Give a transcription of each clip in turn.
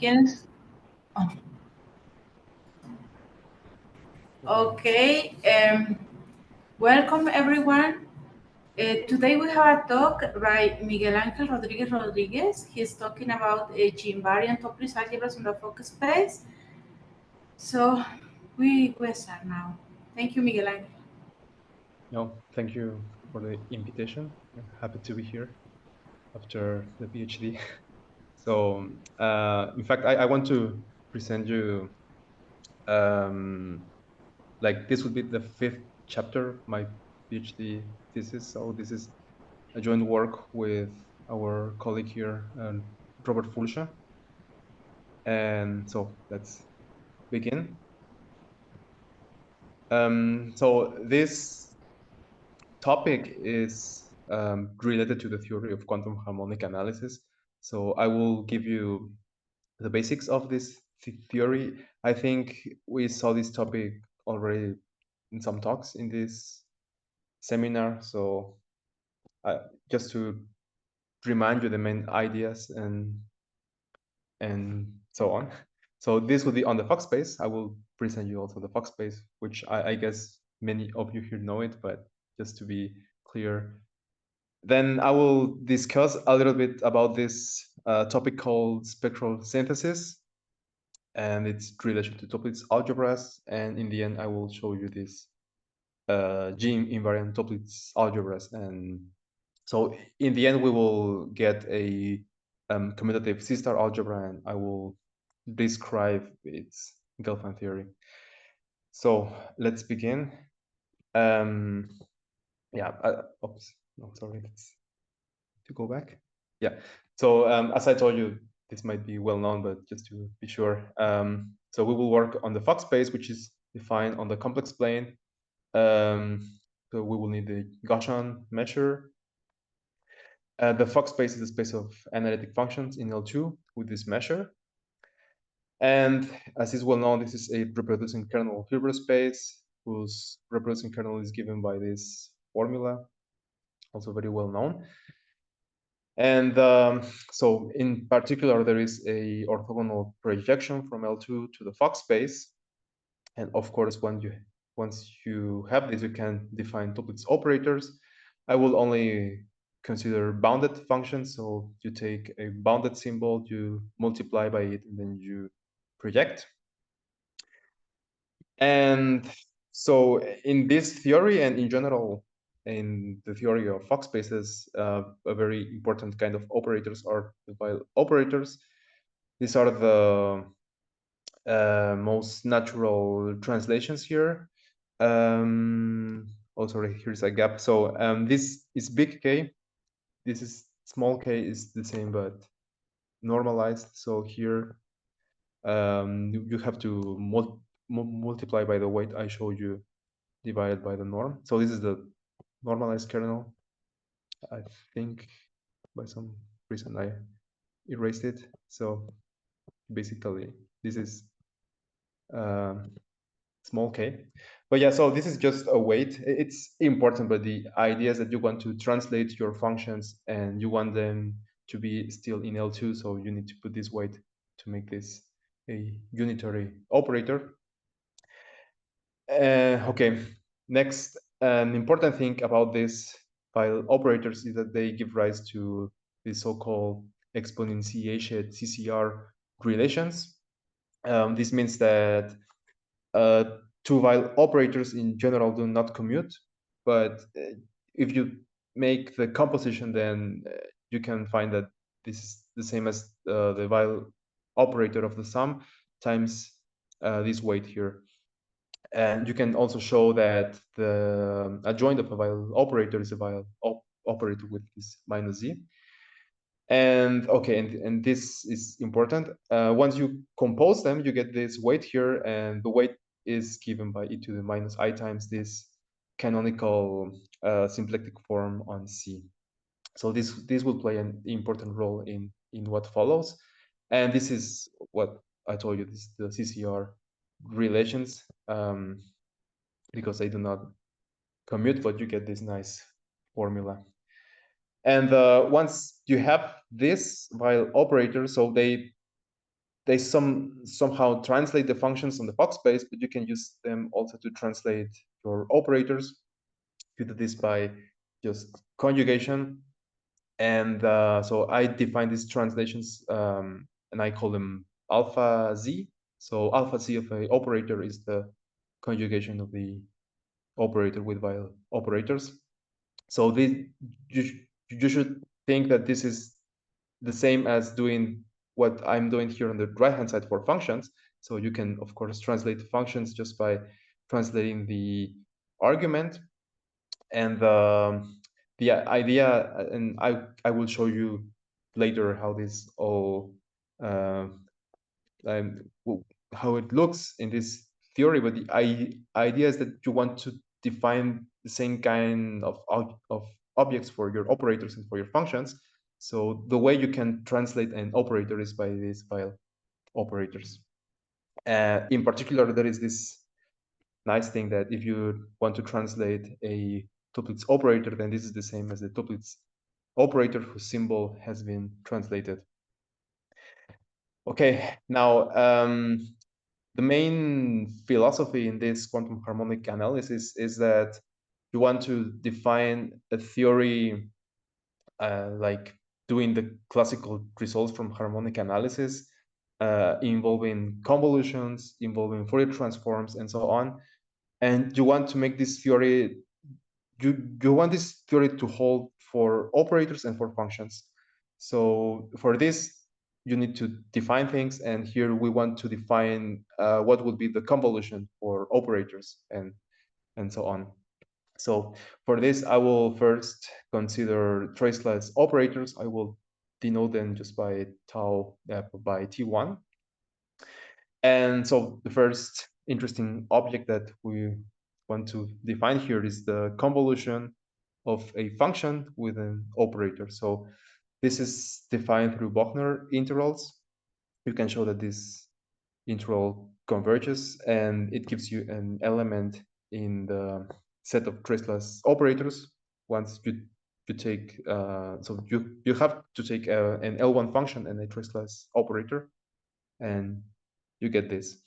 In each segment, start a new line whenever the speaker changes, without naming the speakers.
begins. Oh. Okay, welcome everyone. Today we have a talk by Miguel Ángel Rodríguez Rodríguez. He's talking about G-invariant Toeplitz algebras on the Fock space. So we start now. Thank you, Miguel Ángel.
No, thank you for the invitation. I'm happy to be here after the PhD. So, in fact, I want to present you, like this would be the 5th chapter of my PhD thesis. So this is a joint work with our colleague here, Robert Fulsha. And so let's begin. So this topic is related to the theory of quantum harmonic analysis. So I will give you the basics of this theory. I think we saw this topic already in some talks in this seminar. So just to remind you the main ideas and so on. So this will be on the Fock space. I will present you also the Fock space, which I guess many of you here know it, but just to be clear. Then I will discuss a little bit about this topic called spectral synthesis and its relation to Toeplitz algebras. And in the end, I will show you this G-invariant Toeplitz algebras. And so in the end, we will get a commutative C-star algebra, and I will describe its Gelfand theory. So let's begin. Yeah, oops, no, sorry, let's to go back. Yeah, so as I told you, this might be well known, but just to be sure. So we will work on the Fock space, which is defined on the complex plane. So we will need the Gaussian measure. The Fock space is a space of analytic functions in L2 with this measure. And as is well known, this is a reproducing kernel Hilbert space whose reproducing kernel is given by this formula, also very well known. And so in particular, there is a orthogonal projection from L2 to the Fock space. And of course, once you have this, you can define Toeplitz operators. I will only consider bounded functions. So you take a bounded symbol, you multiply by it, and then you project. And so in this theory and in general, in the theory of Fock spaces, a very important kind of operators are the Weil operators. These are the most natural translations here. Oh, sorry, here's a gap. So this is big K. This is small k is the same, but normalized. So here you have to multiply by the weight I showed you divided by the norm. So this is the normalized kernel. I think by some reason I erased it. So basically this is small k. But yeah, so this is just a weight. It's important, but the idea is that you want to translate your functions and you want them to be still in L2. So you need to put this weight to make this a unitary operator. Okay, next, an important thing about these Weil operators is that they give rise to the so-called exponentiated CCR relations. This means that two Weil operators in general do not commute, but if you make the composition, then you can find that this is the same as the Weil operator of the sum times this weight here. And you can also show that the adjoint of a Weil operator is a Weil operator with this minus z. And okay, and this is important. Once you compose them, you get this weight here, and the weight is given by e to the minus I times this canonical symplectic form on C. So this will play an important role in what follows. And this is what I told you, this the CCR relations, because they do not commute, but you get this nice formula. And once you have this Weil operator, so they they somehow translate the functions on the Fock space, but you can use them also to translate your operators. You do this by just conjugation. And so I define these translations, and I call them alpha z. So alpha z of an operator is the conjugation of the operator with while operators. So you should think that this is the same as doing what I'm doing here on the right-hand side for functions. So you can, of course, translate functions just by translating the argument. And the idea, and I will show you later how this all, how it looks in this theory, but the idea is that you want to define the same kind of objects for your operators and for your functions. So the way you can translate an operator is by these file operators. In particular, there is this nice thing that if you want to translate a Toeplitz operator, then this is the same as the Toeplitz operator whose symbol has been translated. Okay, now the main philosophy in this quantum harmonic analysis is that you want to define a theory like doing the classical results from harmonic analysis, involving convolutions, involving Fourier transforms, and so on. And you want to make this theory, you want this theory to hold for operators and for functions. So for this, you need to define things, and here we want to define what would be the convolution for operators and so on. So for this, I will first consider traceless operators. I will denote them just by tau by T1. And so the first interesting object that we want to define here is the convolution of a function with an operator. So this is defined through Bochner integrals. You can show that this integral converges, and it gives you an element in the set of traceless operators. Once you take, so you have to take an L1 function and a traceless operator, and you get this.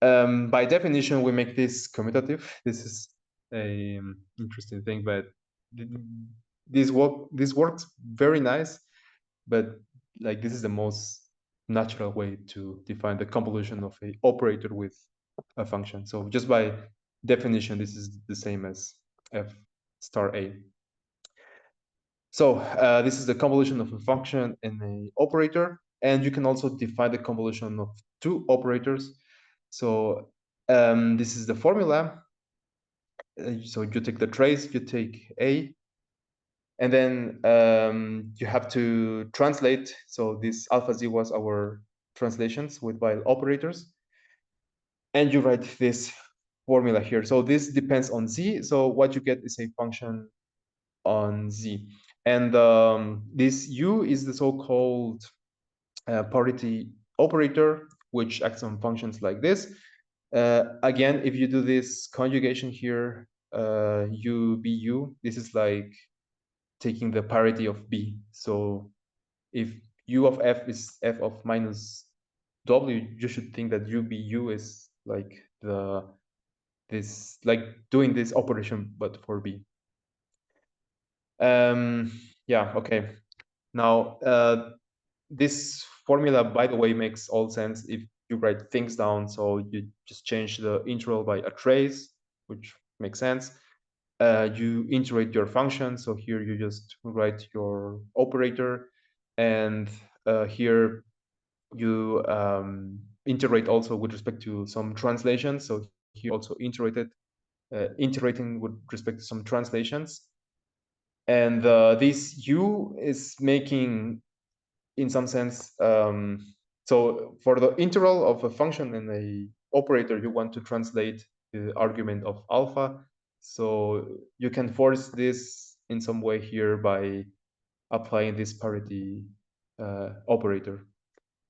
By definition, we make this commutative. This is a interesting thing, but this works very nice, but like this is the most natural way to define the convolution of an operator with a function. So just by definition, this is the same as f star a. So this is the convolution of a function and an operator, and you can also define the convolution of two operators. So this is the formula. So you take the trace, you take a, and then you have to translate. So this alpha z was our translations with while operators. And you write this formula here. So this depends on z. So what you get is a function on z. And this u is the so-called parity operator, which acts on functions like this. Again, if you do this conjugation here, u, b, u, this is like taking the parity of b. So if u of f is f of minus w, you should think that u, b, u is like like doing this operation, but for b. Yeah, okay. Now, this formula, by the way, makes all sense if you write things down. So you just change the integral by a trace, which makes sense. You integrate your function. So here you just write your operator, and here you integrate also with respect to some translations. So here also integrating with respect to some translations. And this u is making, in some sense, so for the integral of a function and a operator, you want to translate the argument of alpha. So you can force this in some way here by applying this parity operator.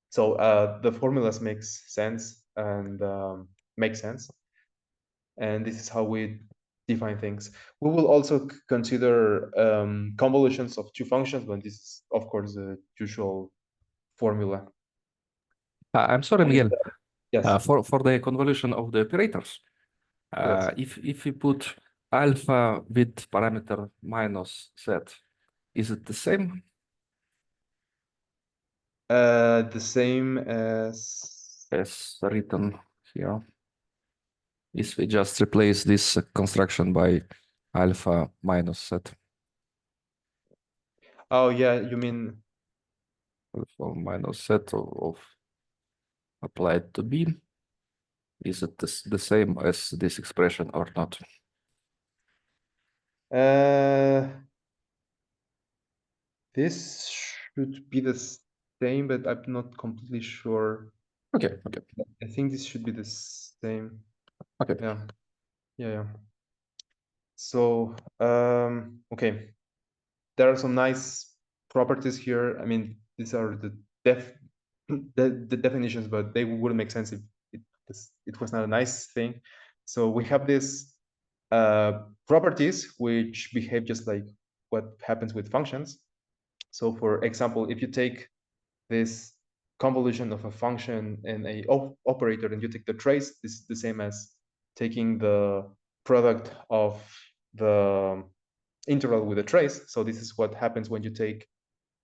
So the formulas makes sense and make sense. And this is how we define things. We will also consider convolutions of two functions, but this is, of course, the usual formula.
I'm sorry, Miguel.
Yes.
For the convolution of the operators,
Yes.
if we put alpha with parameter minus z, is it the same?
The same as
Written here. Is we just replace this construction by alpha minus z.
Oh yeah, you mean
Alpha minus z of applied to B. Is it the same as this expression or not?
This should be the same, but I'm not completely sure.
Okay.
I think this should be the same.
Okay.
Yeah. So, okay. There are some nice properties here. I mean, these are the definitions, but they wouldn't make sense if it was not a nice thing. So we have these properties which behave just like what happens with functions. So for example, if you take this convolution of a function and a operator and you take the trace, this is the same as taking the product of the integral with a trace. So this is what happens when you take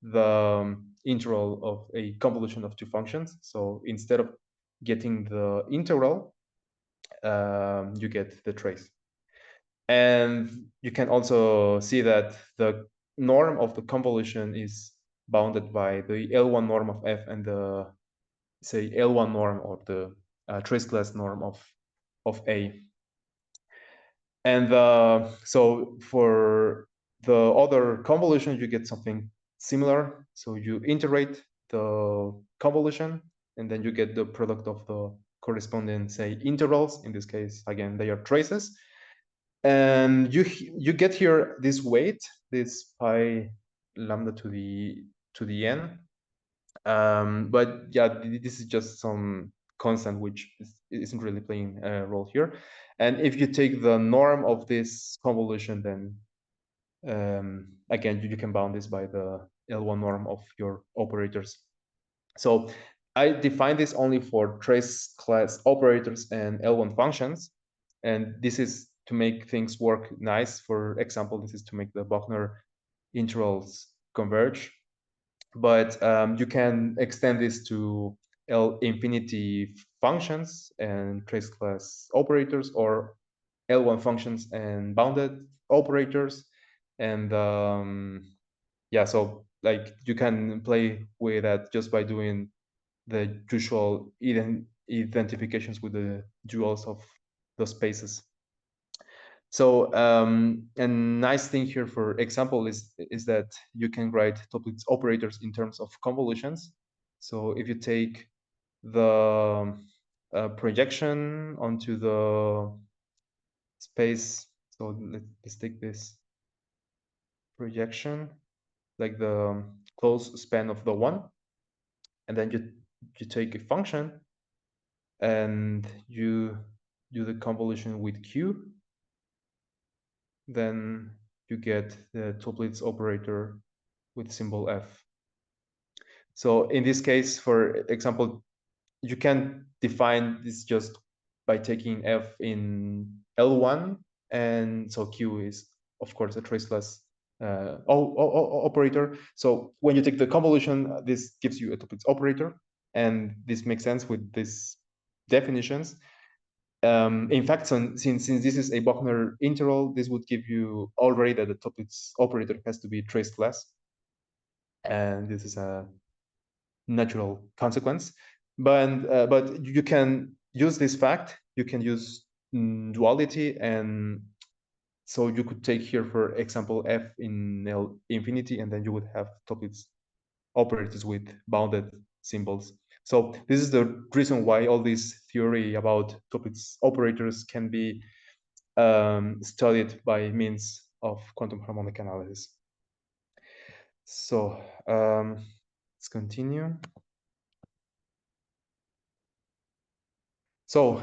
the integral of a convolution of two functions. So instead of getting the integral, you get the trace. And you can also see that the norm of the convolution is bounded by the L1 norm of f and the, say, L1 norm or the trace class norm of A. And so for the other convolution, you get something similar. So you integrate the convolution, and then you get the product of the corresponding, say, integrals. In this case, again, they are traces. And you get here this weight, this pi lambda to the n. But yeah, this is just some constant which isn't really playing a role here. And if you take the norm of this convolution, then again, you can bound this by the L1 norm of your operators. So I define this only for trace class operators and L1 functions. And this is to make things work nice. For example, this is to make the Bochner integrals converge. But you can extend this to L infinity functions and trace class operators, or L1 functions and bounded operators. And yeah, so like you can play with that just by doing the usual identifications with the duals of the spaces. So a nice thing here, for example, is that you can write Toeplitz operators in terms of convolutions. So if you take the projection onto the space, so let's take this projection, like the closed span of the one, and then you take a function and you do the convolution with Q, then you get the Toeplitz operator with symbol F. So in this case, for example, you can define this just by taking F in L1, and so Q is, of course, a traceless operator. So when you take the convolution, this gives you a Toeplitz operator, and this makes sense with these definitions. In fact, since this is a Bochner integral, this would give you already that the Toeplitz operator has to be trace class, and this is a natural consequence. But you can use this fact. You can use duality, and so you could take here, for example, f in L infinity, and then you would have Toeplitz operators with bounded symbols. So this is the reason why all this theory about Toeplitz operators can be studied by means of quantum harmonic analysis. So let's continue. So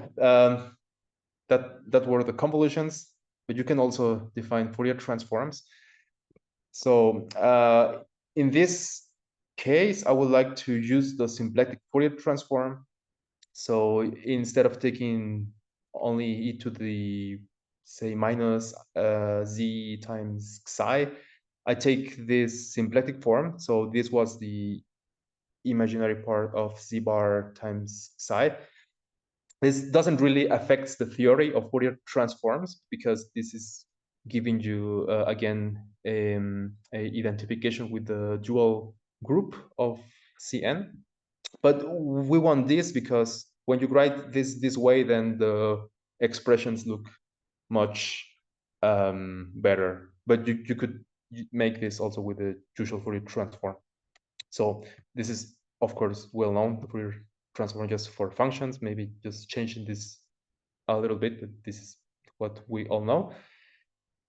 that were the convolutions, but you can also define Fourier transforms. So in this case, I would like to use the symplectic Fourier transform. So instead of taking only e to the, say, minus z times psi, I take this symplectic form. So this was the imaginary part of z bar times psi. This doesn't really affect the theory of Fourier transforms, because this is giving you, again, a identification with the dual group of Cn. But we want this because when you write this way, then the expressions look much better. But you could make this also with the usual Fourier transform. So this is, of course, well known, the Fourier transform just for functions. Maybe just changing this a little bit, but this is what we all know.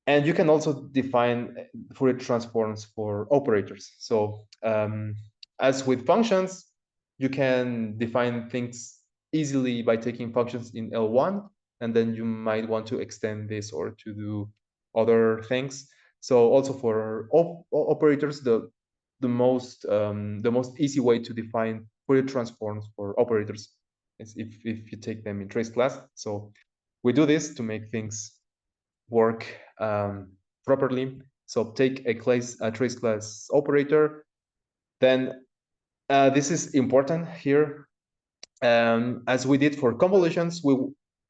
And you can also define Fourier transforms for operators. So as with functions, you can define things easily by taking functions in L1, and then you might want to extend this or to do other things. So also for operators, the most easy way to define Fourier transforms for operators is if you take them in trace class. So we do this to make things work properly. So take a trace class operator. Then this is important here. As we did for convolutions, we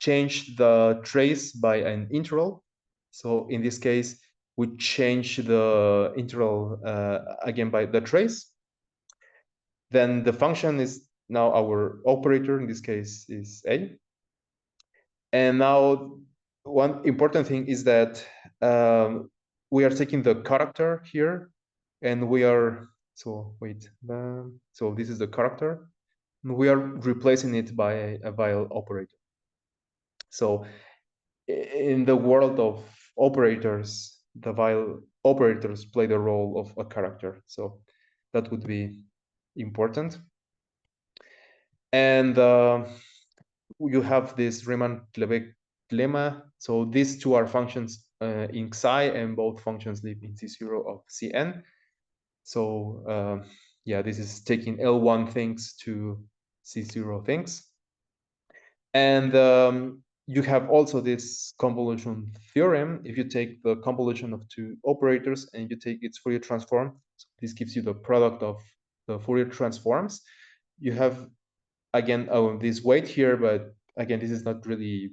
change the trace by an integral. So in this case, we change the integral again by the trace. Then the function is now our operator. In this case is A. And now one important thing is that we are taking the character here, and we are, so wait, so this is the character. We are replacing it by a while operator. So in the world of operators, the while operators play the role of a character. So that would be important. And you have this Riemann-Lebesgue lemma. So these two are functions in Xi, and both functions live in C0 of Cn. So yeah, this is taking L1 things to C0 things. And you have also this convolution theorem. If you take the convolution of two operators and you take its Fourier transform, so this gives you the product of the Fourier transforms. You have, again, this weight here, but again, this is not really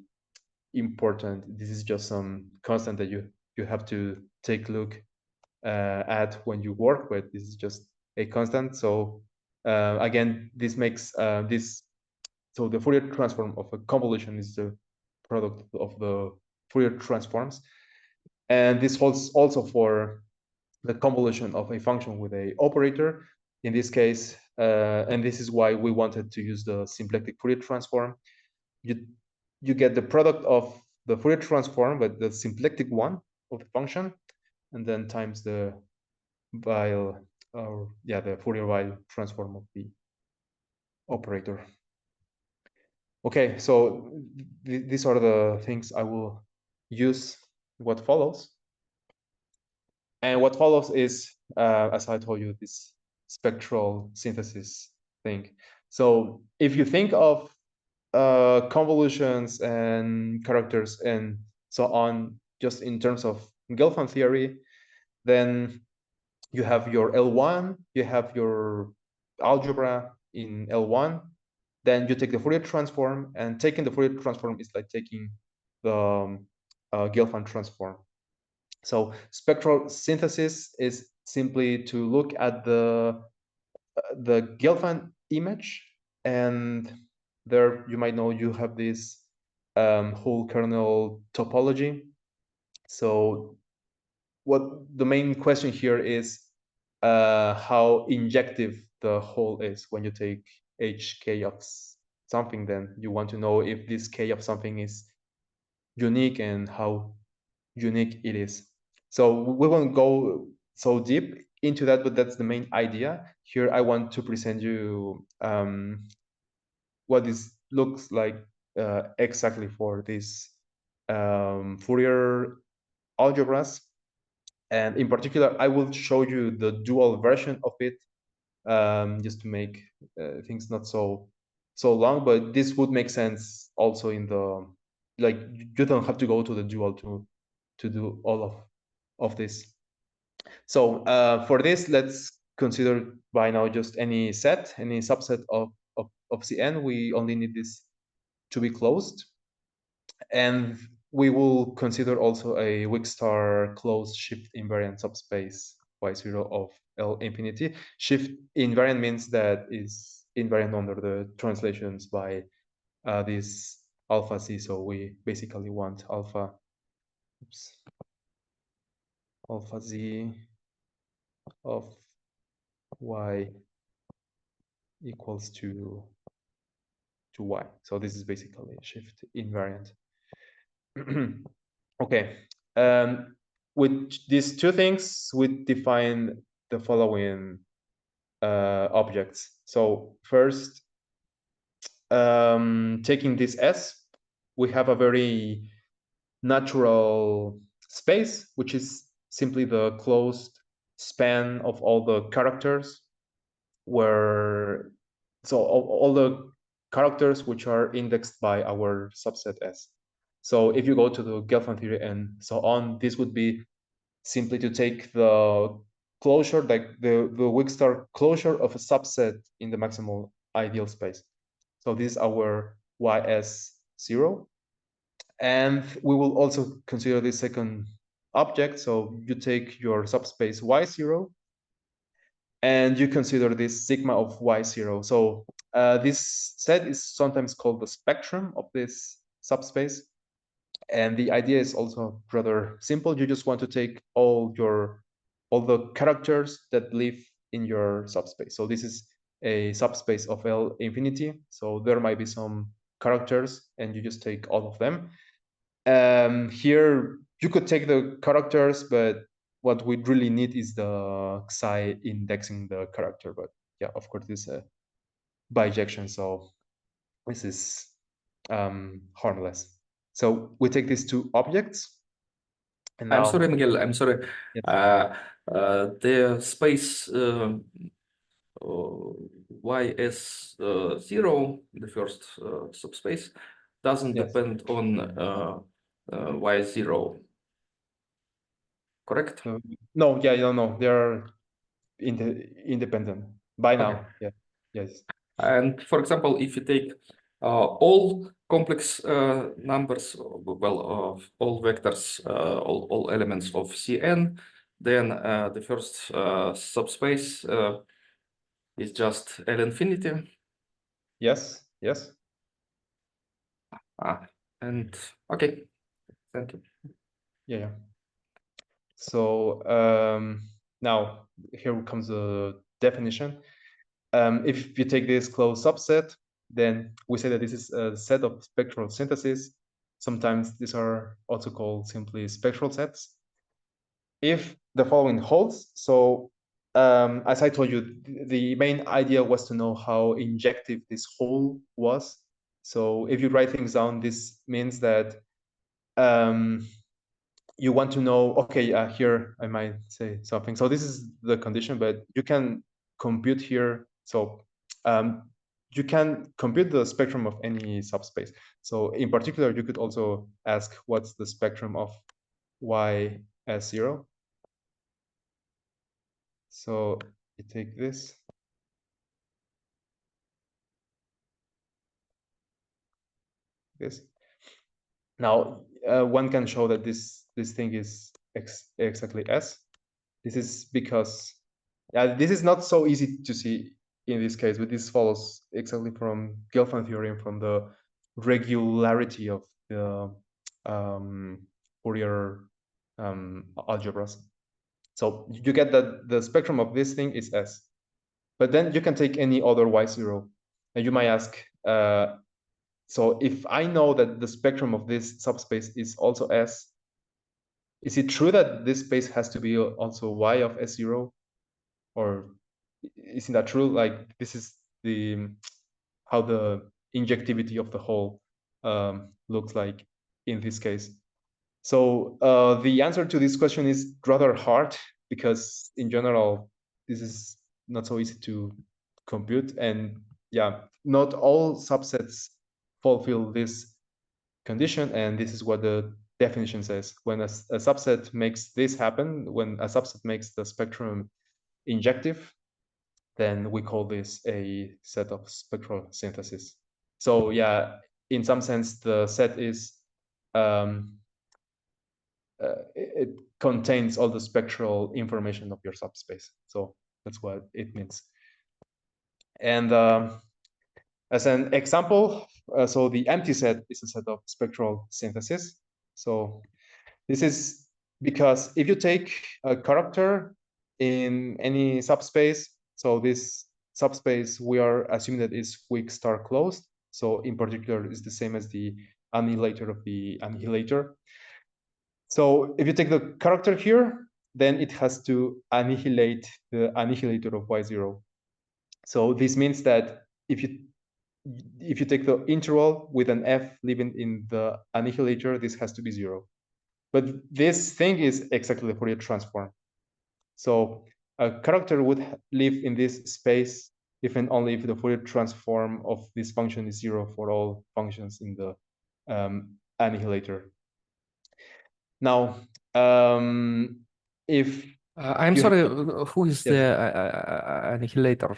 important. This is just some constant that you have to take a look at when you work, but this is just a constant. So again, this makes this, so the Fourier transform of a convolution is the product of the Fourier transforms. And this holds also for the convolution of a function with a operator in this case. And this is why we wanted to use the symplectic Fourier transform. You get the product of the Fourier transform, but the symplectic one of the function, and then times the while, or yeah, the Fourier while transform of the operator. Okay, so these are the things I will use what follows. And what follows is, as I told you, this spectral synthesis thing. So if you think of convolutions and characters and so on, just in terms of Gelfand theory, then you have your L1, you have your algebra in L1, then you take the Fourier transform, and taking the Fourier transform is like taking the Gelfand transform. So spectral synthesis is simply to look at the Gelfand image, and there you might know you have this whole kernel topology. So what the main question here is how injective the whole is. When you take hk of something, then you want to know if this k of something is unique and how unique it is. So we won't go so deep into that, but that's the main idea. Here I want to present you what this looks like exactly for this Fourier algebras. And in particular, I will show you the dual version of it just to make things not so long. But this would make sense also in the, like, you don't have to go to the dual to do all of this. So for this, let's consider by now just any set, any subset of Cn. We only need this to be closed. And we will consider also a weak star closed shift invariant subspace Y0 of L infinity. Shift invariant means that is invariant under the translations by this alpha Z. So we basically want alpha Z of Y equals to Y. So this is basically a shift invariant. Okay. With these two things, we define the following objects. So first, taking this S, we have a very natural space, which is simply the closed span of all the characters, where all the characters which are indexed by our subset S. So if you go to the Gelfand theory and so on, this would be simply to take the closure, like the weak star closure of a subset in the maximal ideal space. So this is our YS0. And we will also consider this second object. So you take your subspace Y0 and you consider this sigma of Y0. So this set is sometimes called the spectrum of this subspace. And the idea is also rather simple. You just want to take all the characters that live in your subspace. So this is a subspace of L infinity. So there might be some characters and you just take all of them. Here you could take the characters, but what we really need is the psi indexing the character. But yeah, of course, this is a bijection, so this is harmless. So we take these two objects. And now,
I'm sorry, Miguel. I'm sorry.
Yes.
The space YS0, the first subspace, doesn't depend on Y0. Correct?
No, yeah, no, they are independent by now. Yeah, yes.
And for example, if you take all complex numbers, well, all vectors, all elements of Cn, then the first subspace is just L infinity.
Yes.
And okay, thank you.
Yeah. So now here comes the definition. If you take this closed subset, then we say that this is a set of spectral syntheses. Sometimes these are also called simply spectral sets. If the following holds, so as I told you, the main idea was to know how injective this whole was. So if you write things down, this means that you want to know, okay, here I might say something. So this is the condition, but you can compute here. So you can compute the spectrum of any subspace. So in particular, you could also ask what's the spectrum of YS0. So you take this. Now, one can show that this thing is exactly S. This is because, this is not so easy to see in this case, but this follows exactly from Gelfand theorem, from the regularity of the Fourier algebras. So you get that the spectrum of this thing is S. But then you can take any other Y0. And you might ask, so if I know that the spectrum of this subspace is also S, is it true that this space has to be also Y of S0? Or isn't that true? Like, this is how the injectivity of the whole looks like in this case. So the answer to this question is rather hard, because in general, this is not so easy to compute. And yeah, not all subsets fulfill this condition, and this is what the definition says. When a subset makes this happen, when a subset makes the spectrum injective, then we call this a set of spectral synthesis. So yeah, in some sense, the set is it contains all the spectral information of your subspace. So that's what it means. And as an example, so the empty set is a set of spectral synthesis. So this is because if you take a character in any subspace, so this subspace, we are assuming that is weak star closed. So in particular, is the same as the annihilator of the annihilator. So if you take the character here, then it has to annihilate the annihilator of y0. So this means that if you take the integral with an f living in the annihilator, this has to be 0. But this thing is exactly the Fourier transform. So a character would live in this space if and only if the Fourier transform of this function is 0 for all functions in the annihilator. Now, if
I'm sorry, who is the annihilator?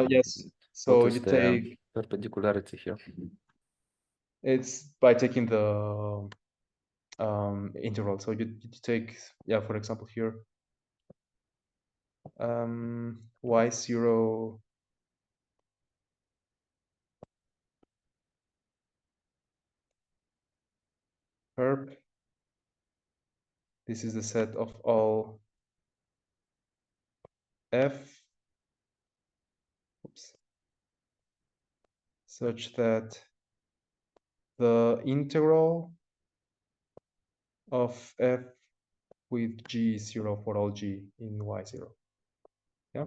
Yes, so you take
perpendicularity here.
It's by taking the integral. So you take, yeah, for example here, y0 perp. This is the set of all f, such that the integral of f with g is 0 for all g in y0. Yeah,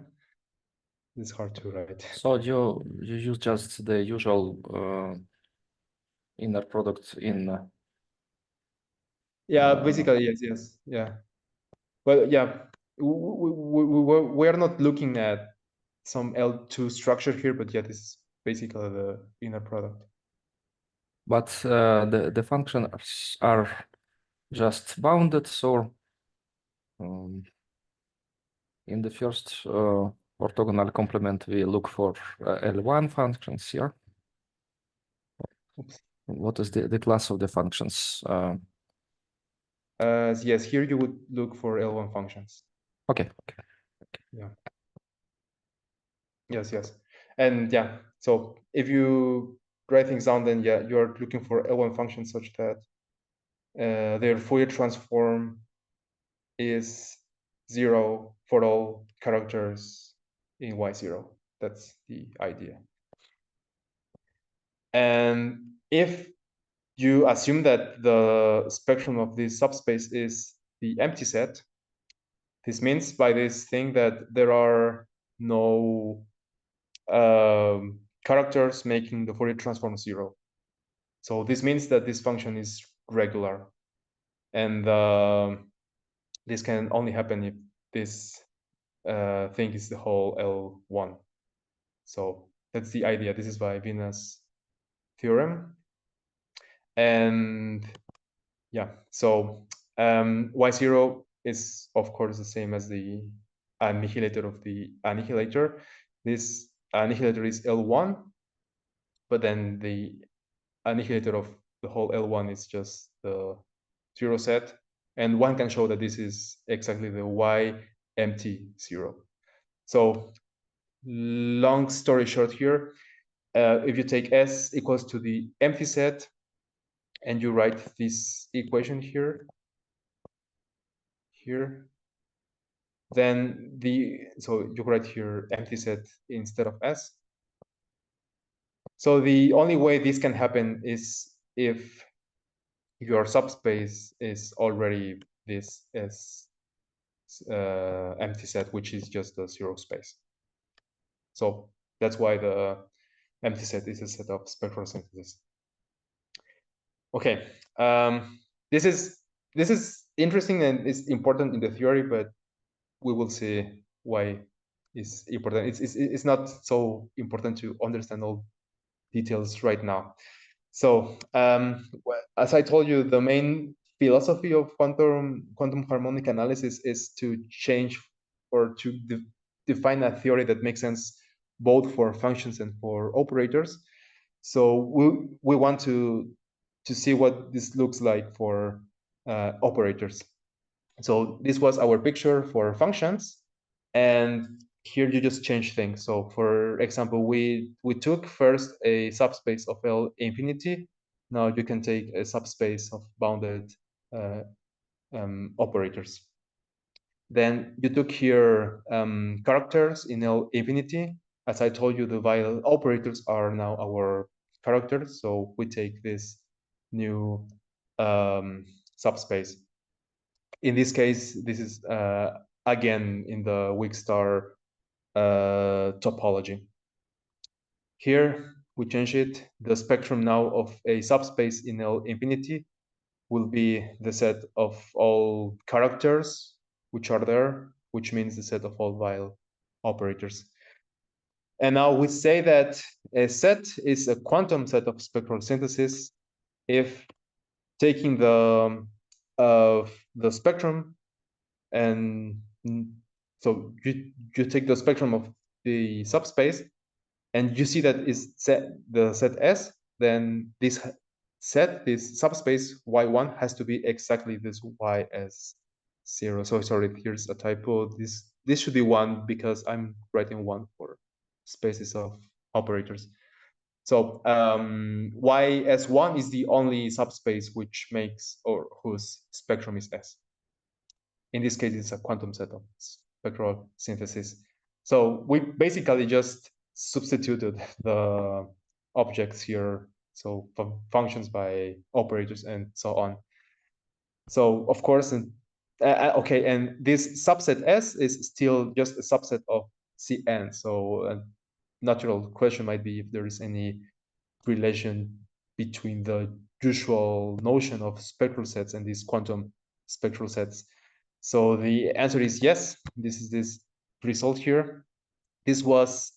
it's hard to write.
So you use just the usual inner product in.
Yeah, basically yes, yeah. But yeah, we are not looking at some L2 structure here, but yeah, this is basically the inner product.
But the functions are just bounded, so in the first orthogonal complement, we look for L1 functions here.
Oops.
What is the class of the functions?
Yes, here you would look for L1 functions.
Okay.
Yeah. Yes. And yeah, so if you write things down, then yeah, you are looking for L1 functions such that their Fourier transform is 0 for all characters in y0. That's the idea. And if you assume that the spectrum of this subspace is the empty set, this means by this thing that there are no characters making the Fourier transform 0. So this means that this function is regular. And this can only happen if this thing is the whole L1. So that's the idea. This is by Wiener's theorem. And yeah, so y0 is of course the same as the annihilator of the annihilator. This annihilator is L1, but then the annihilator of the whole L1 is just the 0 set. And one can show that this is exactly the y empty 0. So long story short here, if you take S equals to the empty set, and you write this equation here, then so you write here empty set instead of S. So the only way this can happen is if your subspace is already this S empty set, which is just a 0 space. So that's why the empty set is a set of spectral synthesis. Okay, this is interesting and is important in the theory, but we will see why is important. It's not so important to understand all details right now. So as I told you, the main philosophy of quantum harmonic analysis is to change or to define a theory that makes sense both for functions and for operators. So we want to see what this looks like for operators. So this was our picture for functions, and here you just change things. So for example, we took first a subspace of L infinity. Now you can take a subspace of bounded operators. Then you took here characters in L infinity. As I told you, the while operators are now our characters. So we take this new subspace. In this case, this is again in the weak star topology. Here we change it. The spectrum now of a subspace in L infinity will be the set of all characters which are there, which means the set of all while operators. And now we say that a set is a quantum set of spectral synthesis if taking the spectrum, and so you take the spectrum of the subspace and you see that is the set S, then this set, this subspace Y1 has to be exactly this YS0. So sorry, here's a typo. This should be 1 because I'm writing 1 for spaces of operators. So YS1 is the only subspace which makes or whose spectrum is S. In this case, it's a quantum set of spectral synthesis. So we basically just substituted the objects here, so functions by operators and so on. So of course, okay, and this subset S is still just a subset of Cn. So a natural question might be if there is any relation between the usual notion of spectral sets and these quantum spectral sets. So the answer is yes. This is this result here. This was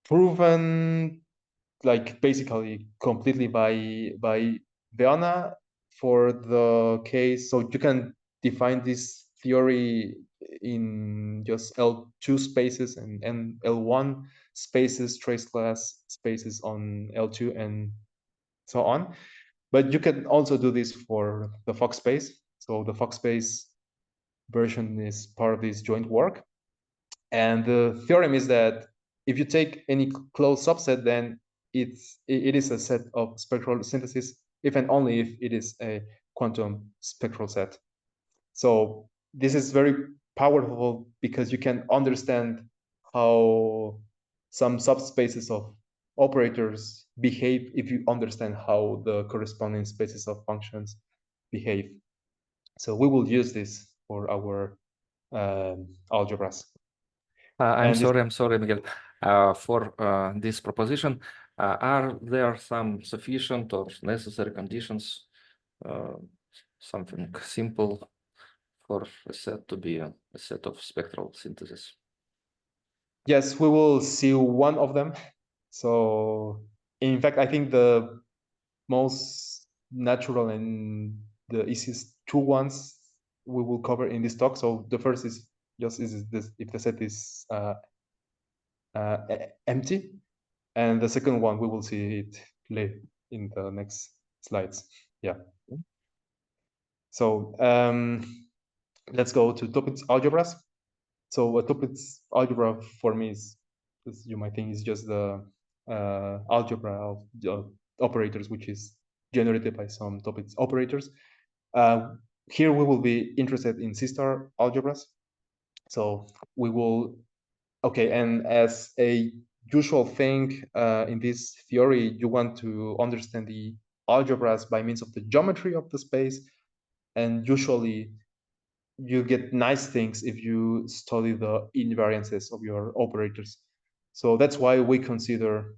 proven like basically completely by Veana for the case. So you can define this theory in just L2 spaces and L1 spaces, trace class spaces on L2 and so on. But you can also do this for the Fock space. So the Fock space version is part of this joint work. And the theorem is that if you take any closed subset, then it is a set of spectral synthesis if and only if it is a quantum spectral set. So this is very powerful because you can understand how some subspaces of operators behave if you understand how the corresponding spaces of functions behave. So we will use this for our algebras.
I'm sorry, Miguel. For this proposition, are there some sufficient or necessary conditions, something simple for a set to be a set of spectral synthesis?
Yes, we will see one of them. So in fact, I think the most natural and the easiest two ones we will cover in this talk. So the first is just this, if the set is empty, and the second one we will see it later in the next slides. Yeah. So let's go to Toeplitz algebras. So a Toeplitz algebra for me is, as you might think, is just the algebra of operators, which is generated by some Toeplitz operators. Here we will be interested in C-star algebras. So we will, okay, and as a usual thing in this theory, you want to understand the algebras by means of the geometry of the space, and usually you get nice things if you study the invariances of your operators. So that's why we consider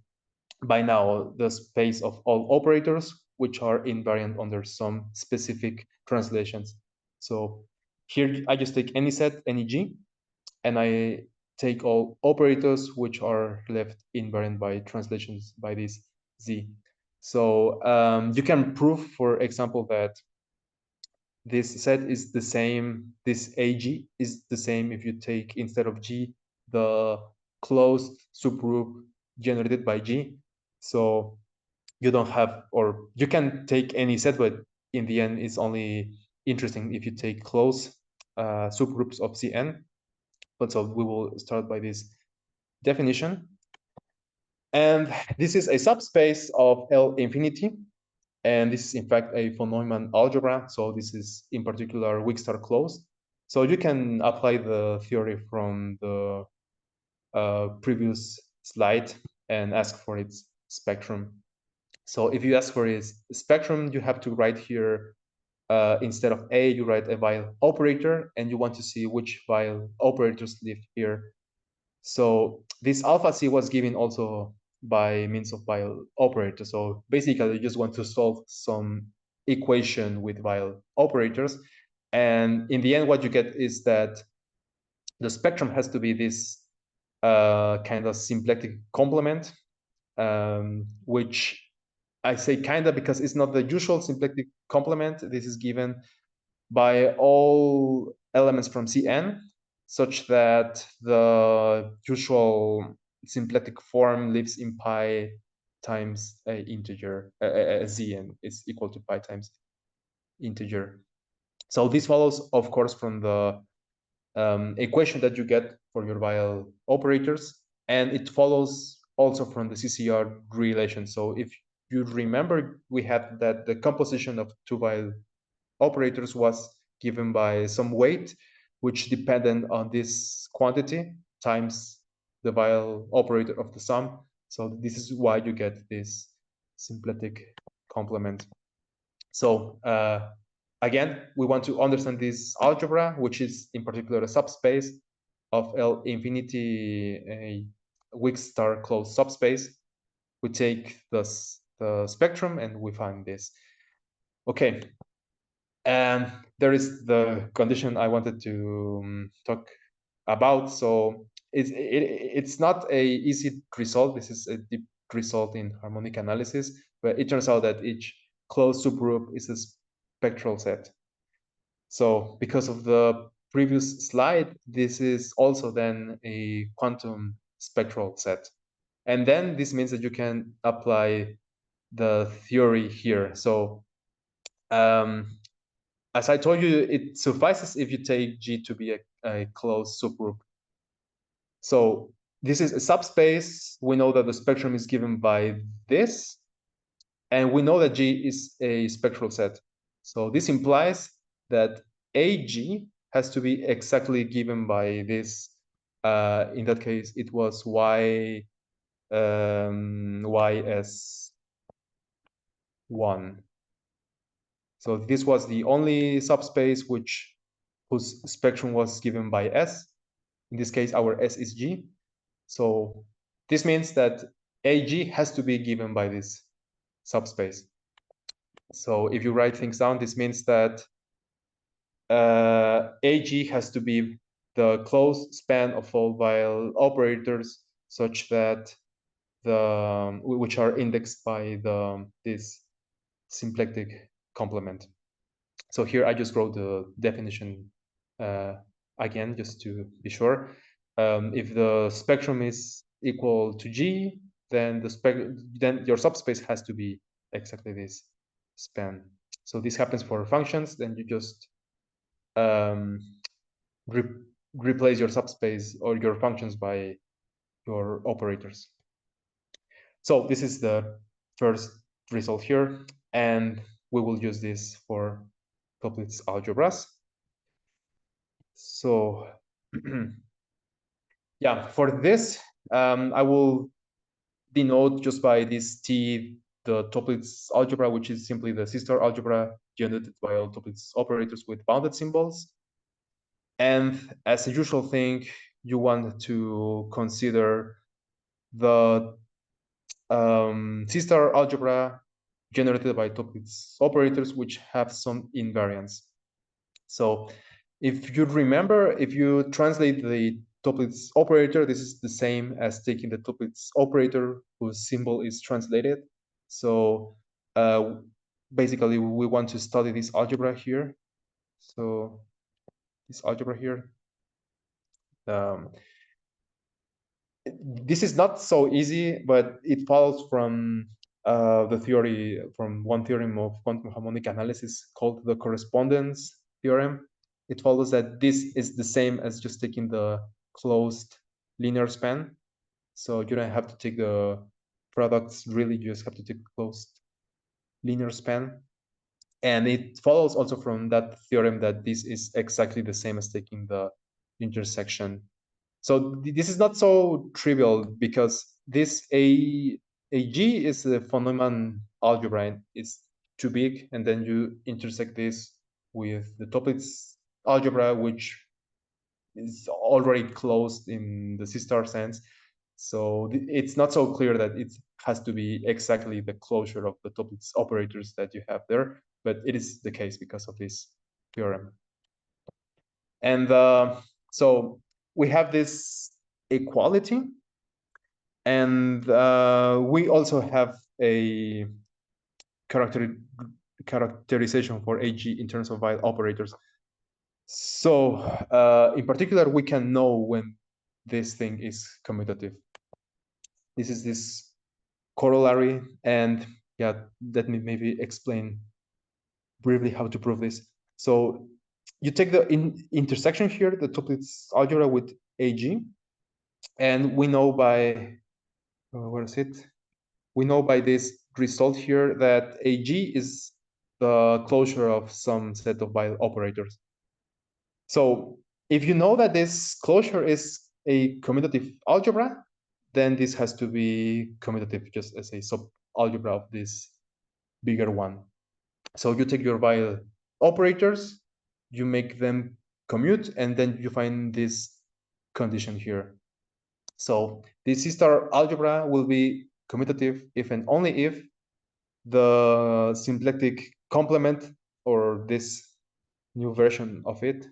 by now the space of all operators which are invariant under some specific translations. So here I just take any set, any G, and I take all operators which are left invariant by translations by this Z. So you can prove, for example, that this set is the same, this AG is the same if you take, instead of G, the closed subgroup generated by G. So you don't have, or you can take any set, but in the end, it's only interesting if you take closed subgroups of Cn. But so we will start by this definition. And this is a subspace of L infinity. And this is in fact a von Neumann algebra. So this is in particular weak star closed. So you can apply the theory from the previous slide and ask for its spectrum. So if you ask for its spectrum, you have to write here, instead of A, you write a Weil operator, and you want to see which Weil operators live here. So this alpha C was given also by means of Weil operator. So basically, you just want to solve some equation with Weil operators. And in the end, what you get is that the spectrum has to be this kind of symplectic complement, which I say kind of because it's not the usual symplectic complement. This is given by all elements from Cn, such that the usual symplectic form lives in pi times a integer, Zn is equal to pi times integer. So this follows, of course, from the equation that you get for your Weil operators, and it follows also from the CCR relation. So if you remember, we had that the composition of two Weil operators was given by some weight, which depended on this quantity times the Weil operator of the sum. So this is why you get this symplectic complement. So again, we want to understand this algebra, which is in particular a subspace of L infinity, a weak star closed subspace. We take the spectrum and we find this. Okay, and there is the condition I wanted to talk about. So it's not a easy result. This is a deep result in harmonic analysis, but it turns out that each closed subgroup is a spectral set. So because of the previous slide, this is also then a quantum spectral set. And then this means that you can apply the theory here. So as I told you, it suffices if you take G to be a closed subgroup. So this is a subspace. We know that the spectrum is given by this, and we know that G is a spectral set. So this implies that AG has to be exactly given by this. In that case, it was YS1. So this was the only subspace whose spectrum was given by S. In this case, our S is G. So this means that AG has to be given by this subspace. So if you write things down, this means that AG has to be the closed span of all Weil operators, such that which are indexed by this symplectic complement. So here I just wrote the definition again, just to be sure. If the spectrum is equal to G, then then your subspace has to be exactly this span. So this happens for functions. Then you just replace your subspace or your functions by your operators. So this is the first result here, and we will use this for Toeplitz algebras. So yeah, for this, I will denote just by this T the Toeplitz algebra, which is simply the C-star algebra generated by all Toeplitz operators with bounded symbols. And as a usual thing, you want to consider the C-star algebra generated by Toeplitz operators, which have some invariance. So if you remember, if you translate the Toeplitz operator, this is the same as taking the Toeplitz operator whose symbol is translated. So basically, we want to study this algebra here. So this algebra here. This is not so easy, but it follows from the theory, from one theorem of quantum harmonic analysis called the correspondence theorem. It follows that this is the same as just taking the closed linear span. So you don't have to take the products, really, you just have to take closed linear span. And it follows also from that theorem that this is exactly the same as taking the intersection. So this is not so trivial because this AG is a von Neumann algebra, and it's too big, and then you intersect this with the Toeplitz algebra, which is already closed in the C-star sense. So it's not so clear that it has to be exactly the closure of the Toeplitz operators that you have there, but it is the case because of this theorem. And so we have this equality, and we also have a characterization for AG in terms of Weil operators. So in particular, we can know when this thing is commutative. This is this corollary, and yeah, let me maybe explain briefly how to prove this. So you take the intersection here, the Toeplitz algebra with AG, and we know by, where is it? We know by this result here that AG is the closure of some set of Weil operators. So if you know that this closure is a commutative algebra, then this has to be commutative just as a sub-algebra of this bigger one. So you take your Weil operators, you make them commute, and then you find this condition here. So this C-star algebra will be commutative if and only if the symplectic complement, or this new version of it,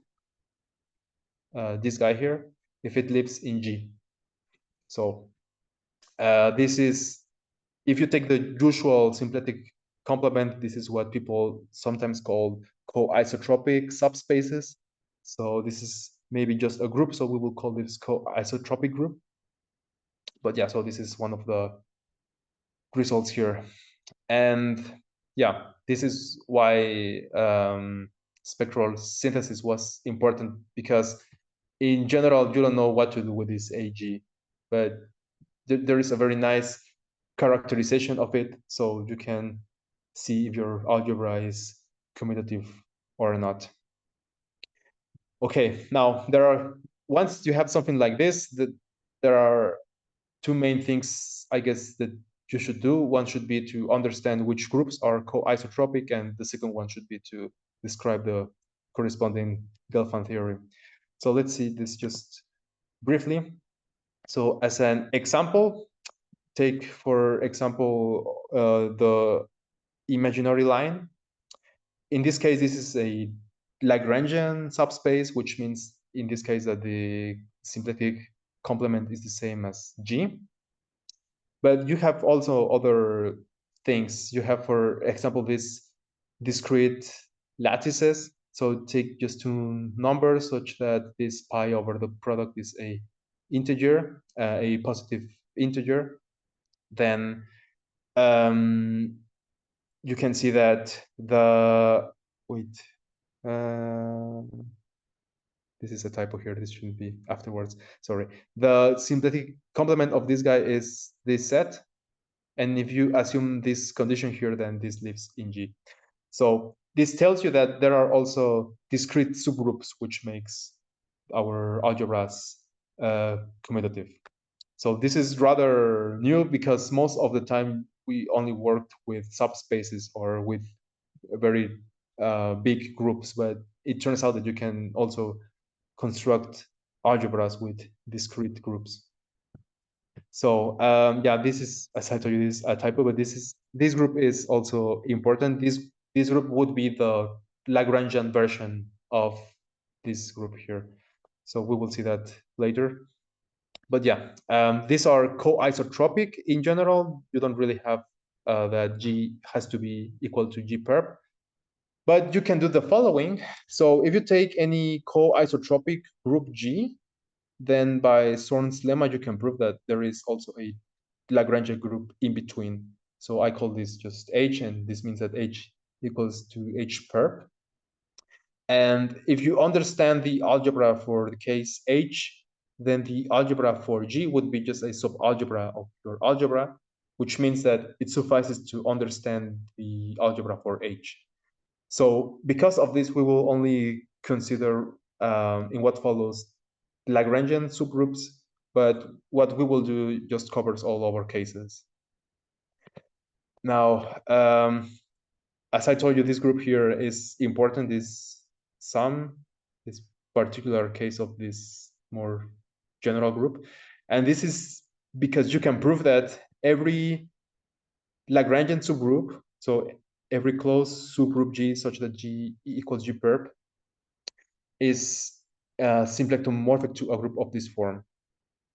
this guy here, if it lives in G. So this is, if you take the usual symplectic complement, this is what people sometimes call co-isotropic subspaces. So this is maybe just a group, so we will call this co-isotropic group. But yeah, so this is one of the results here. And yeah, this is why spectral synthesis was important, because in general, you don't know what to do with this AG, but there is a very nice characterization of it, so you can see if your algebra is commutative or not. Okay, now once you have something like this, there are two main things, I guess, that you should do. One should be to understand which groups are co-isotropic, and the second one should be to describe the corresponding Gelfand theorem. So let's see this just briefly. So as an example, take, for example, the imaginary line. In this case, this is a Lagrangian subspace, which means in this case that the symplectic complement is the same as G. But you have also other things. You have, for example, this discrete lattices. So take just two numbers such that this pi over the product is a integer, a positive integer. Then you can see that this is a typo here. This shouldn't be afterwards. Sorry. The symplectic complement of this guy is this set. And if you assume this condition here, then this lives in G. So this tells you that there are also discrete subgroups, which makes our algebras commutative. So this is rather new, because most of the time we only worked with subspaces or with very big groups, but it turns out that you can also construct algebras with discrete groups. So yeah, this is, as I told you, this is a typo, but this group is also important. This group would be the Lagrangian version of this group here. So we will see that later. But yeah, these are co-isotropic in general. You don't really have that G has to be equal to G perp. But you can do the following. So if you take any co-isotropic group G, then by Zorn's lemma, you can prove that there is also a Lagrange group in between. So I call this just H, and this means that H equals to H perp. And if you understand the algebra for the case H, then the algebra for G would be just a subalgebra of your algebra, which means that it suffices to understand the algebra for H. So because of this, we will only consider in what follows Lagrangian subgroups, but what we will do just covers all our cases. Now, as I told you, this group here is important, this particular case of this more general group. And this is because you can prove that every Lagrangian subgroup, so every closed subgroup G such that G equals G perp, is symplectomorphic to a group of this form.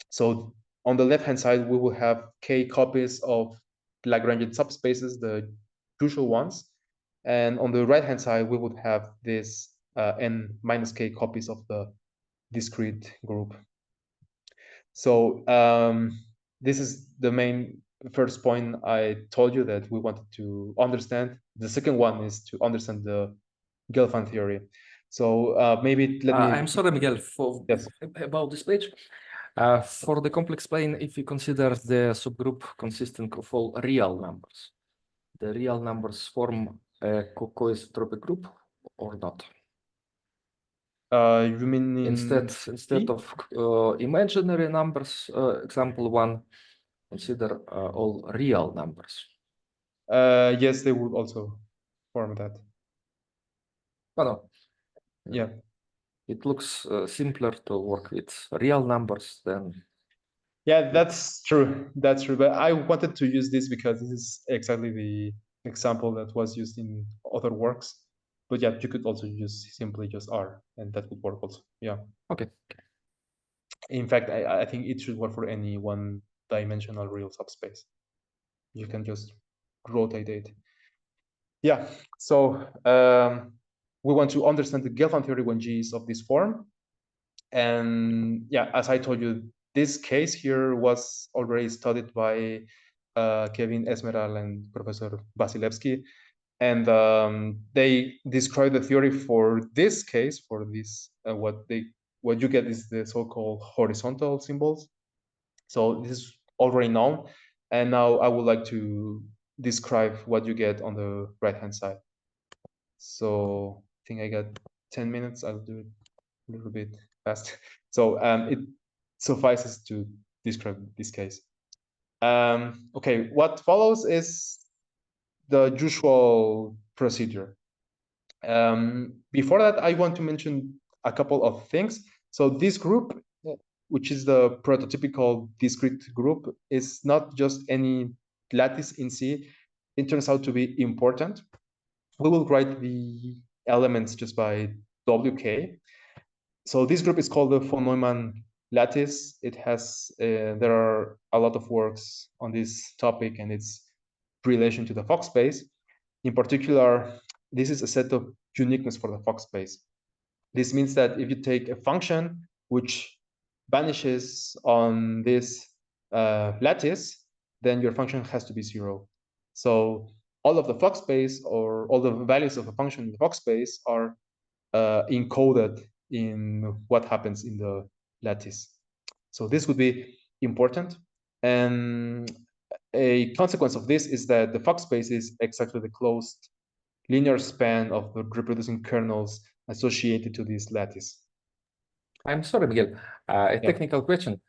So on the left-hand side, we will have k copies of Lagrangian subspaces, the usual ones. And on the right-hand side, we would have this n minus k copies of the discrete group. So this is the main first point I told you that we wanted to understand. The second one is to understand the Gelfand theory. So maybe let me...
I'm sorry, Miguel,
yes.
about this page. For the complex plane, if you consider the subgroup consisting of all real numbers, the real numbers form a coisotropic group or not?
You mean
instead of imaginary numbers, example 1, consider all real numbers.
Yes, they would also form that.
Oh, no.
Yeah.
It looks simpler to work with real numbers than...
Yeah, that's true. That's true. But I wanted to use this because this is exactly the example that was used in other works. But yeah, you could also use simply just R, and that would work also. Yeah.
Okay.
In fact, I think it should work for any one-dimensional real subspace. You can just rotate it. Yeah. So we want to understand the Gelfand theory when G is of this form. And yeah, as I told you, this case here was already studied by Kevin Esmeral and Professor Vasilevsky. And they describe the theory for this case, for this, what you get is the so-called horizontal symbols. So this is already known. And now I would like to describe what you get on the right-hand side. So I think I got 10 minutes. I'll do it a little bit fast. So it suffices to describe this case. Okay, what follows is the usual procedure. Before that, I want to mention a couple of things. So this group, which is the prototypical discrete group, is not just any lattice in C. It turns out to be important. We will write the elements just by WK. So this group is called the von Neumann lattice. It has, there are a lot of works on this topic and its relation to the Fock space. In particular, this is a set of uniqueness for the Fock space. This means that if you take a function which vanishes on this lattice, then your function has to be 0. So all of the Fock space, or all the values of a function in the Fock space, are encoded in what happens in the lattice. So this would be important. And a consequence of this is that the Fock space is exactly the closed linear span of the reproducing kernels associated to this lattice.
I'm sorry, Miguel. A technical question.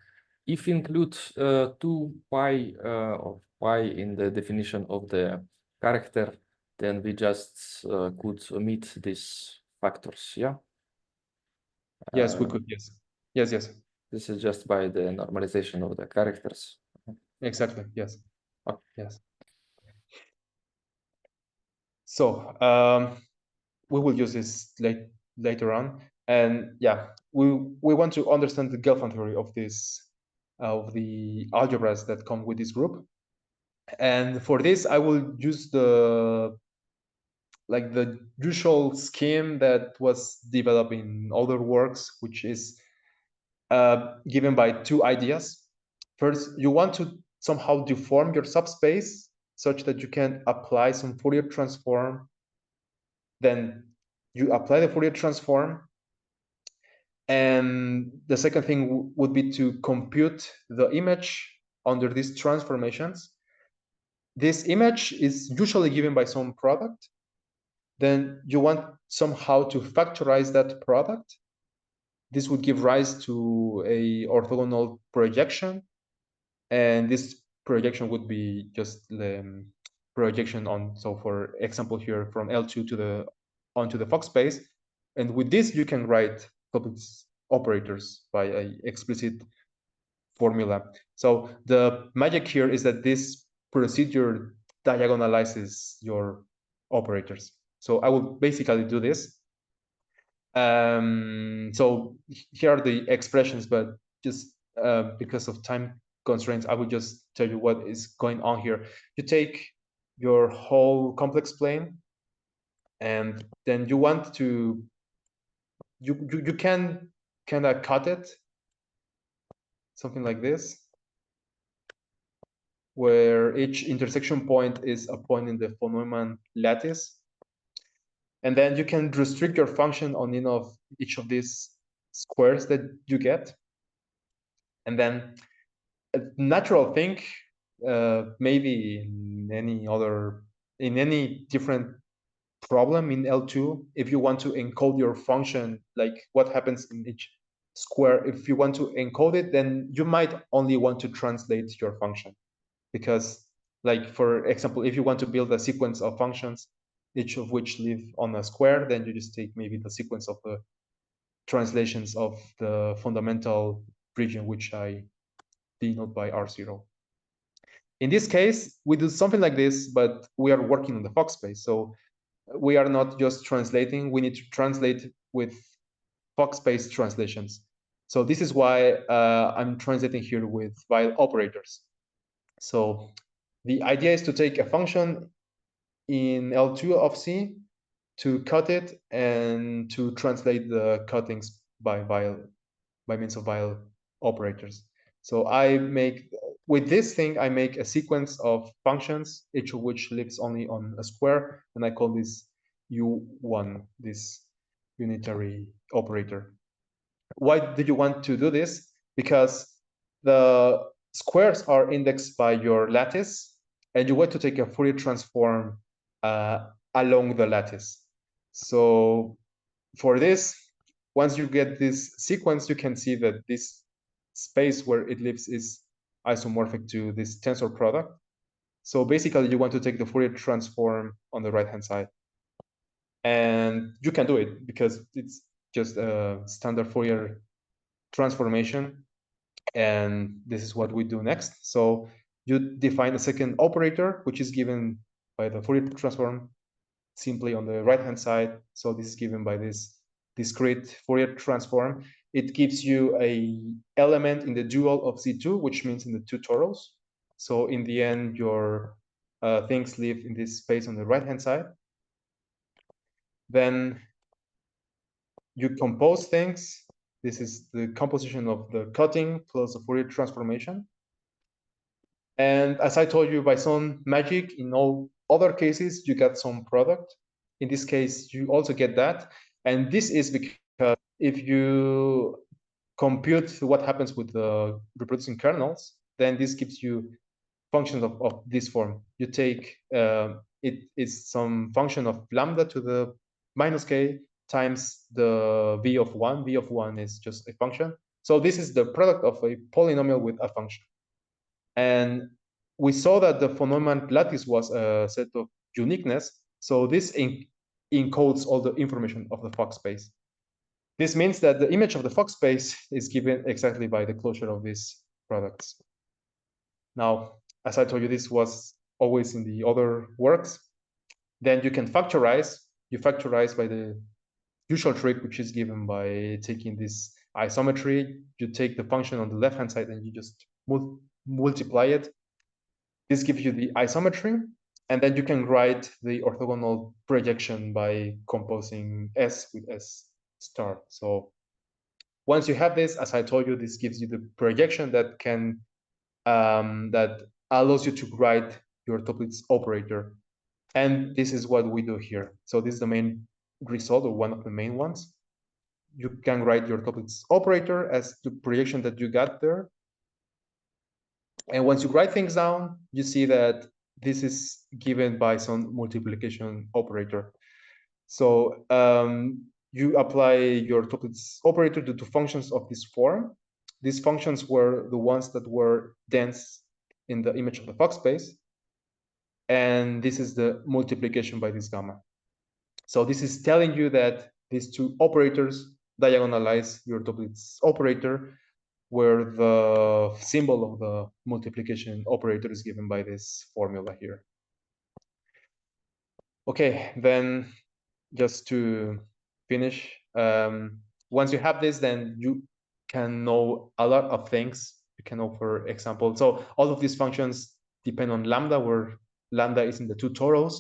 If you include 2 pi of pi in the definition of the character, then we just could omit these factors, yeah?
Yes, we could, yes. Yes, yes.
This is just by the normalization of the characters.
Exactly, yes.
Oh.
Yes. So we will use this later on. And yeah, we want to understand the Gelfand theory of this, of the algebras that come with this group. And for this, I will use the usual scheme that was developed in other works, which is given by two ideas. First, you want to somehow deform your subspace such that you can apply some Fourier transform. Then you apply the Fourier transform. And the second thing would be to compute the image under these transformations. This image is usually given by some product. Then you want somehow to factorize that product. This would give rise to a orthogonal projection. And this projection would be just the projection on, so for example here, from L2 to the onto the Fock space. And with this, you can write Toeplitz operators by an explicit formula. So the magic here is that this procedure diagonalizes your operators. So I will basically do this. So here are the expressions, but just because of time constraints, I will just tell you what is going on here. You take your whole complex plane, and then you want to, you can kind of cut it, something like this, where each intersection point is a point in the von Neumann lattice. And then you can restrict your function on each of these squares that you get. And then a natural thing, maybe in any different problem in L2, if you want to encode your function, like what happens in each square, if you want to encode it, then you might only want to translate your function. Because, like, for example, if you want to build a sequence of functions, each of which live on a square, then you just take maybe the sequence of the translations of the fundamental region, which I denote by R0. In this case, we do something like this, but we are working on the Fock space. So we are not just translating, we need to translate with Fock space translations. So this is why I'm translating here with while operators. So the idea is to take a function in L2 of C, to cut it, and to translate the cuttings by means of while operators. So with this thing, I make a sequence of functions, each of which lives only on a square, and I call this U1, this unitary operator. Why do you want to do this? Because the squares are indexed by your lattice, and you want to take a Fourier transform along the lattice. So for this, once you get this sequence, you can see that this space where it lives is isomorphic to this tensor product. So basically, you want to take the Fourier transform on the right-hand side. And you can do it because it's just a standard Fourier transformation. And this is what we do next. So you define a second operator, which is given by the Fourier transform simply on the right-hand side. So this is given by this discrete Fourier transform. It gives you an element in the dual of C2, which means in the two torows. So in the end, your things live in this space on the right-hand side. Then you compose things. This is the composition of the cutting plus the Fourier transformation. And as I told you, by some magic, in all other cases, you get some product. In this case, you also get that. And this is because if you compute what happens with the reproducing kernels, then this gives you functions of this form. You take, it is some function of lambda to the minus k times the v of 1. V of 1 is just a function. So this is the product of a polynomial with a function. And we saw that the von Neumann lattice was a set of uniqueness. So this encodes all the information of the Fock space. This means that the image of the Fock space is given exactly by the closure of these products. Now, as I told you, this was always in the other works. Then you can factorize. You factorize by the usual trick, which is given by taking this isometry. You take the function on the left-hand side and you just multiply it. This gives you the isometry, and then you can write the orthogonal projection by composing S with S star. So once you have this, as I told you, this gives you the projection that can that allows you to write your Toeplitz operator. And this is what we do here. So this is the main result, or one of the main ones. You can write your Toeplitz operator as the projection that you got there. And once you write things down, you see that this is given by some multiplication operator. So you apply your Toeplitz operator to two functions of this form. These functions were the ones that were dense in the image of the Fock space. And this is the multiplication by this gamma. So this is telling you that these two operators diagonalize your Toeplitz operator, where the symbol of the multiplication operator is given by this formula here. Okay, then just to finish, once you have this, then you can know a lot of things. You can know, for example, so all of these functions depend on lambda, where lambda is in the two torals,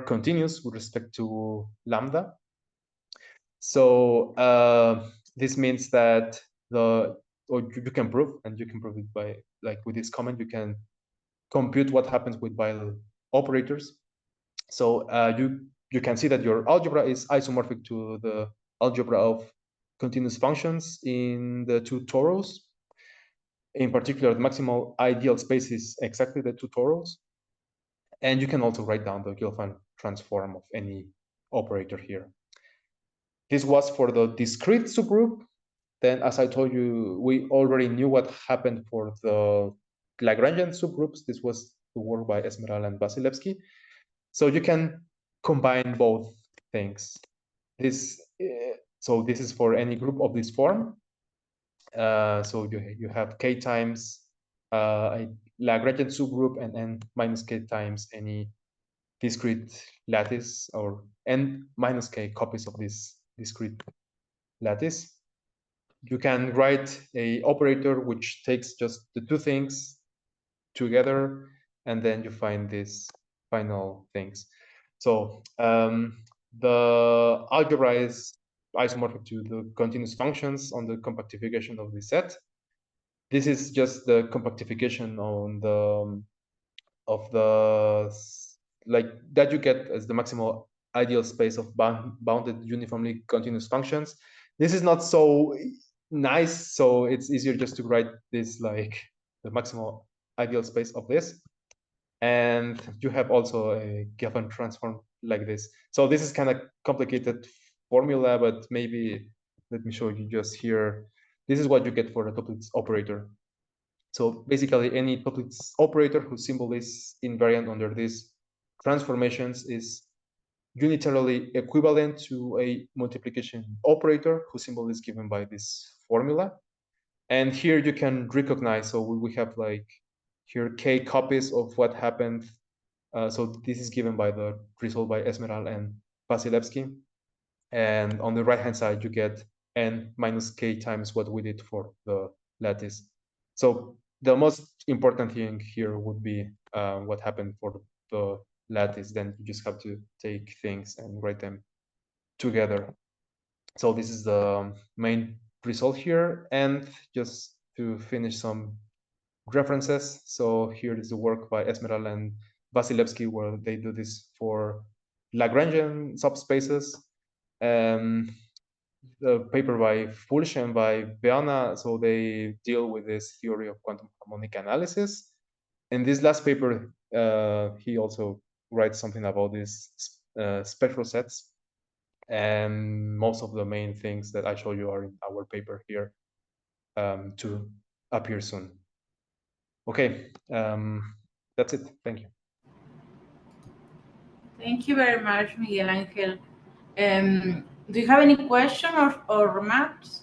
continuous with respect to lambda. So this means that you can prove, and you can prove it by, like with this comment, you can compute what happens with Weyl operators. So you can see that your algebra is isomorphic to the algebra of continuous functions in the two torals. In particular, the maximal ideal space is exactly the two torals. And you can also write down the Gelfand transform of any operator here. This was for the discrete subgroup. Then, as I told you, we already knew what happened for the Lagrangian subgroups. This was the work by Esmeralda and Vasilevsky. So you can combine both things. So this is for any group of this form. So you have k times a Lagrangian subgroup and n minus k times any discrete lattice, or n minus k copies of this discrete lattice. You can write a operator which takes just the two things together, and then you find these final things. So the algebra is isomorphic to the continuous functions on the compactification of the set. This is just the compactification on the like that you get as the maximal ideal space of bounded uniformly continuous functions. This is not so nice, so it's easier just to write this like the maximal ideal space of this. And you have also a Gelfand transform like this. So this is kind of complicated formula, but maybe let me show you just here. This is what you get for a Toeplitz operator. So basically, any Toeplitz operator whose symbol is invariant under these transformations is unitarily equivalent to a multiplication operator whose symbol is given by this formula. And here you can recognize, so we have like here k copies of what happened. So this is given by the result by Esmeralda and Vasilevsky. And on the right-hand side, you get n minus k times what we did for the lattice. So the most important thing here would be what happened for the lattice. Then you just have to take things and write them together. So this is the main result here. And just to finish some references. So here is the work by Esmeralda and Vasilevsky, where they do this for Lagrangian subspaces. The paper by Fulsch and by Beana, so they deal with this theory of quantum harmonic analysis. In this last paper, he also writes something about these spectral sets. And most of the main things that I show you are in our paper here to appear soon. Okay, that's it. Thank you.
Thank you very much, Miguel Ángel. Do you have any question or remarks?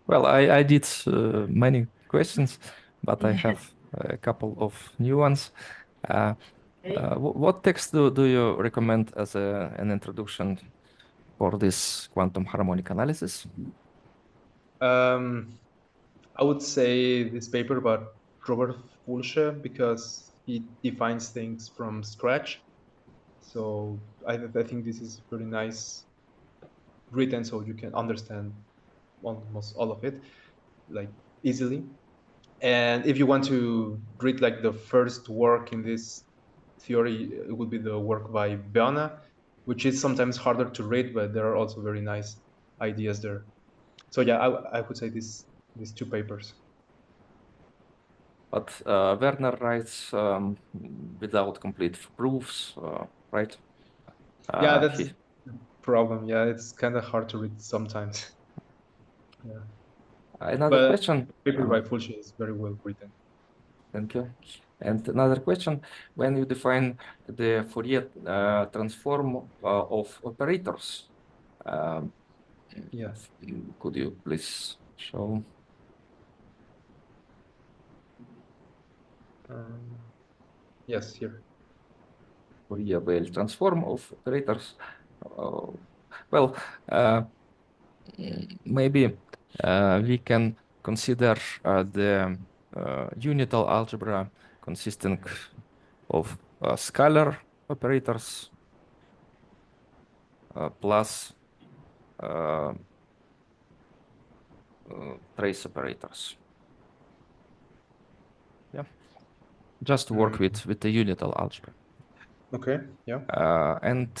Well, I did many questions, but I have a couple of new ones.
Okay.
What text do you recommend as an introduction for this quantum harmonic analysis?
I would say this paper about Robert Fulsche because he defines things from scratch. So I think this is very nice written, so you can understand almost all of it like easily. And if you want to read like the first work in this theory, it would be the work by Beana, which is sometimes harder to read, but there are also very nice ideas there. So yeah, I would say these two papers.
But Werner writes without complete proofs, right?
Yeah, that's the problem. Yeah, it's kind of hard to read sometimes. Yeah.
Another
But
question.
paper by Fulci is very well written.
Thank you. And another question: when you define the Fourier transform of operators,
Yeah.
could you please show?
Yes, here.
Fourier transform of operators. Well, maybe we can consider the unital algebra consisting of scalar operators plus trace operators. Yeah, just work with the unital algebra.
Okay. Yeah.
And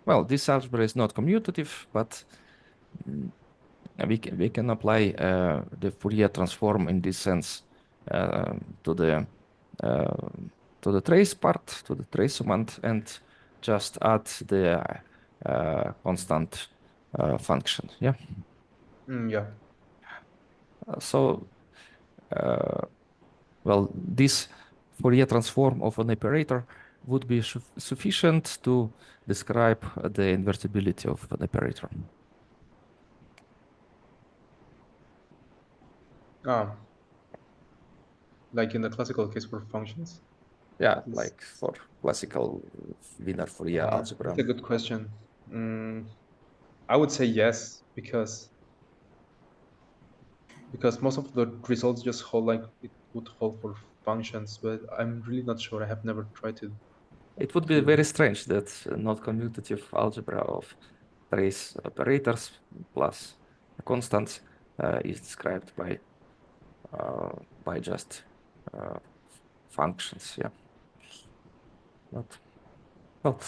well, this algebra is not commutative, but we can apply the Fourier transform in this sense to the trace part, to the trace summand, and just add the constant function. Yeah.
Yeah.
So, well, this Fourier transform of an operator would be sufficient to describe the invertibility of an operator.
Like in the classical case for functions?
Yeah, like for classical Wiener Fourier algebra.
That's a good question. I would say yes, because most of the results just hold like it would hold for functions, but I'm really not sure. I have never tried to.
It would be very strange that not commutative algebra of trace operators plus constants is described by just functions. Yeah. Not well.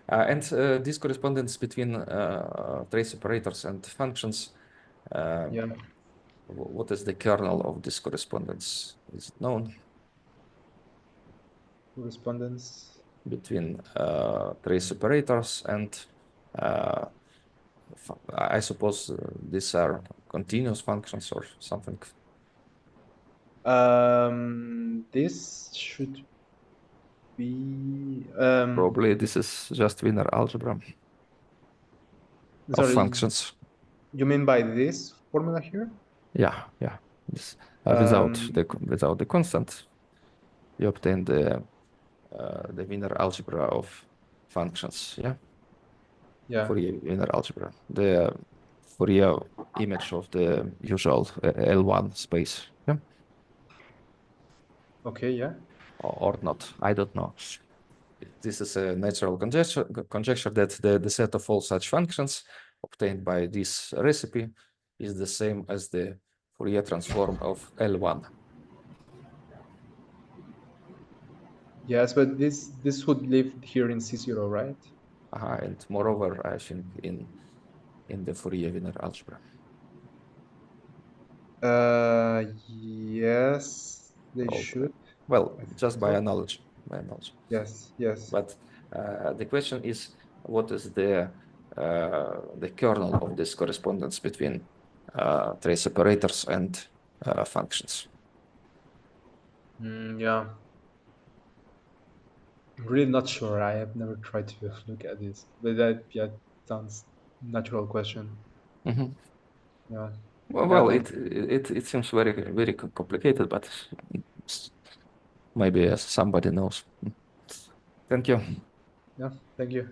And this correspondence between trace operators and functions.
Yeah.
What is the kernel of this correspondence? Is it known?
Correspondence
between trace operators and I suppose these are continuous functions or something.
This should be
Probably this is just Wiener algebra of
sorry,
functions.
You mean by this formula here?
Yeah. This, without the constant, you obtain the Wiener algebra of functions. Yeah.
Yeah.
Fourier Wiener algebra. The Fourier image of the usual L1 space. Yeah.
Okay. Yeah.
Or not. I don't know. This is a natural conjecture that the set of all such functions obtained by this recipe is the same as the Fourier transform of L1.
Yes, but this would live here in C0, right?
And moreover, I think in the Fourier Wiener algebra.
Yes, they should.
Well, just by analogy.
Yes.
But the question is, what is the kernel of this correspondence between trace operators and functions?
Yeah. I'm really not sure. I have never tried to look at this, but that sounds natural question.
Mm-hmm.
Yeah.
Well, it seems very complicated, but maybe somebody knows. Thank you.
Yeah, thank you.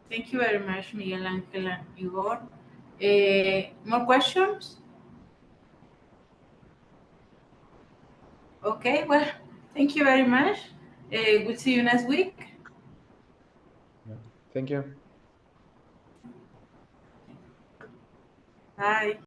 Thank you very much, Miguel Ángel and Igor. More questions? Okay, well, thank you very much. We'll see you next week.
Yeah, thank you.
Bye.